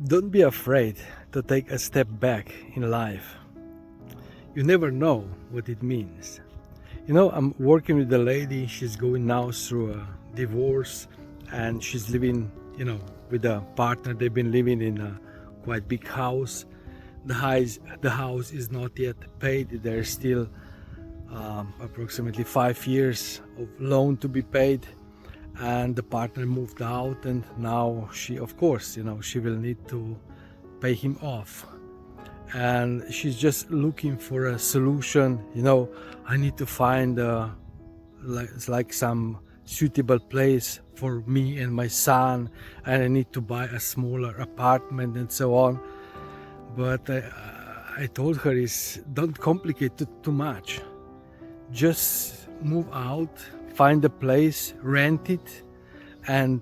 Don't be afraid to take a step back in life. You never know what it means. I'm working with a lady, she's going now through a divorce and she's living, with a partner. They've been living in a quite big house. The house is not yet paid. There's still approximately 5 years of loan to be paid, and the partner moved out, and now she, of course, she will need to pay him off, and she's just looking for a solution. I need to find like some suitable place for me and my son, and I need to buy a smaller apartment and so on. But I told her, is don't complicate it too much. Just move out, find a place, rent it, and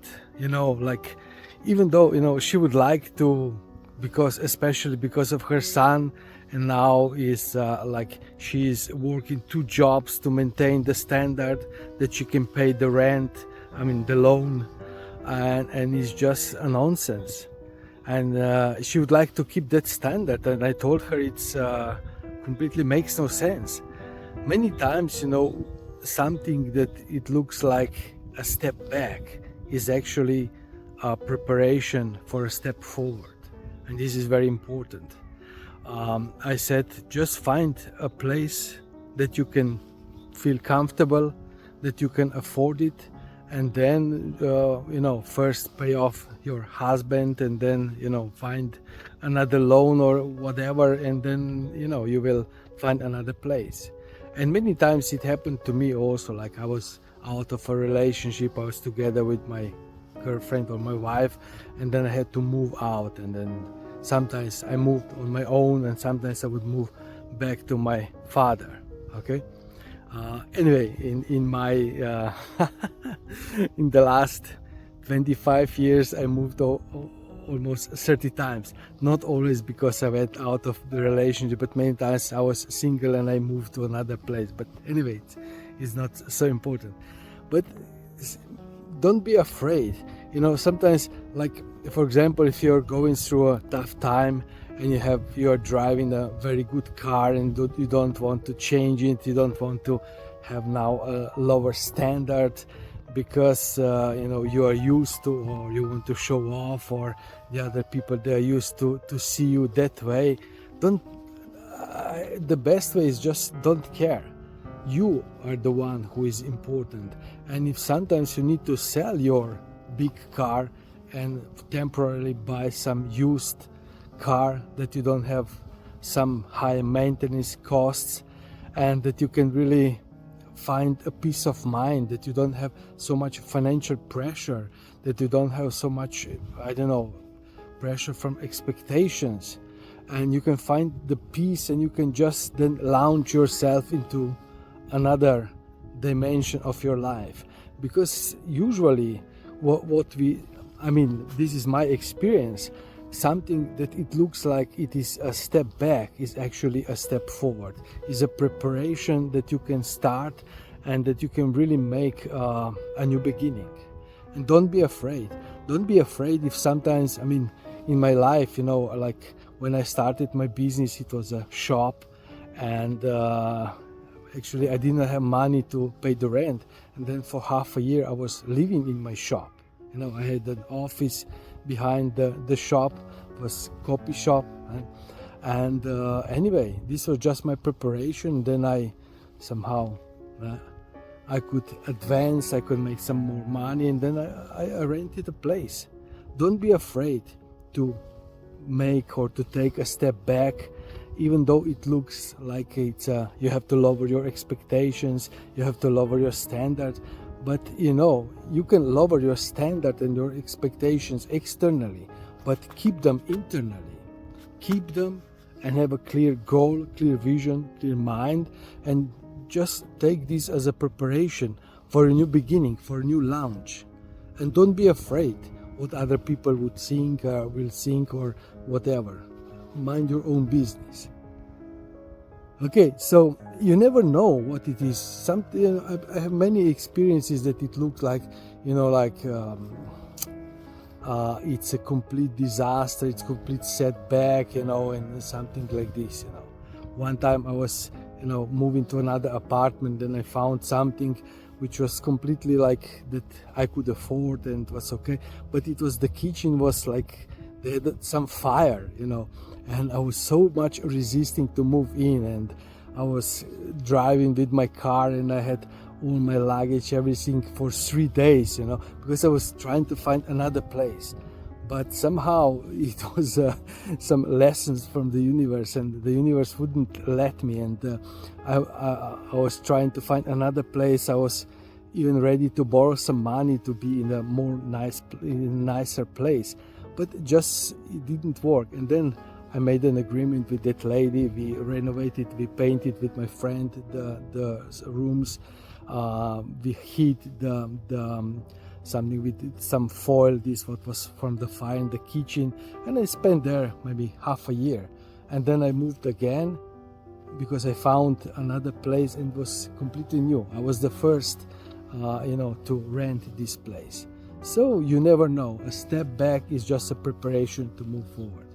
like, even though she would like to, because especially because of her son, and now is like she's working 2 jobs to maintain the standard that she can pay the rent, I mean the loan, and it's just a nonsense. And she would like to keep that standard, and I told her it's completely makes no sense. Many times, something that it looks like a step back is actually a preparation for a step forward, and this is very important. I said, just find a place that you can feel comfortable, that you can afford it, and then first pay off your husband, and then find another loan or whatever, and then you will find another place. And many times it happened to me also, like I was out of a relationship, I was together with my girlfriend or my wife, and then I had to move out, and then sometimes I moved on my own, and sometimes I would move back to my father. Okay. Anyway, in my in the last 25 years, I moved almost 30 times. Not always because I went out of the relationship, but many times I was single and I moved to another place. But anyway, it's not so important. But don't be afraid. Sometimes, like for example, if you're going through a tough time and you're driving a very good car, and you don't want to change it, you don't want to have now a lower standard because you are used to, or you want to show off, or the other people, they are used to see you that way. Don't The best way is just don't care. You are the one who is important, and if sometimes you need to sell your big car and temporarily buy some used car that you don't have some high maintenance costs, and that you can really find a peace of mind, that you don't have so much financial pressure, that you don't have so much, pressure from expectations, and you can find the peace, and you can just then launch yourself into another dimension of your life. Because usually this is my experience, something that it looks like it is a step back is actually a step forward, is a preparation that you can start, and that you can really make a new beginning. And don't be afraid if sometimes, in my life, like when I started my business, it was a shop, and actually I didn't have money to pay the rent, and then for half a year I was living in my shop. I had an office behind the shop, was coffee shop, and anyway, this was just my preparation. Then I somehow I could advance, I could make some more money, and then I rented a place. Don't be afraid to make or to take a step back, even though it looks like it's you have to lower your expectations, you have to lower your standard. But you can lower your standard and your expectations externally, but keep them internally. Keep them and have a clear goal, clear vision, clear mind, and just take this as a preparation for a new beginning, for a new launch. And don't be afraid what other people will think or whatever. Mind your own business. Okay, so you never know what it is. I have many experiences that it looks like, it's a complete disaster, it's complete setback, and something like this. One time I was, moving to another apartment, and I found something which was completely like that I could afford and was okay, but it was, the kitchen was like they had some fire, and I was so much resisting to move in, and I was driving with my car, and I had all my luggage, everything, for 3 days, because I was trying to find another place. But somehow it was some lessons from the universe, and the universe wouldn't let me, and I was trying to find another place. I was even ready to borrow some money to be in a nicer place, but it didn't work. And then I made an agreement with that lady. We renovated, we painted with my friend the rooms. We heat something with some foil, this what was from the fire in the kitchen, and I spent there maybe half a year. And then I moved again because I found another place, and it was completely new. I was the first to rent this place. So you never know, a step back is just a preparation to move forward.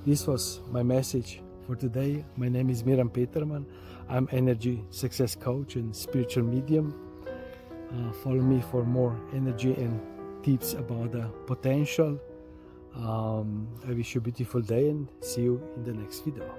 This was my message for today. My name is Miran Peterman. I'm energy success coach and spiritual medium. Follow me for more energy and tips about the potential. I wish you a beautiful day, and see you in the next video.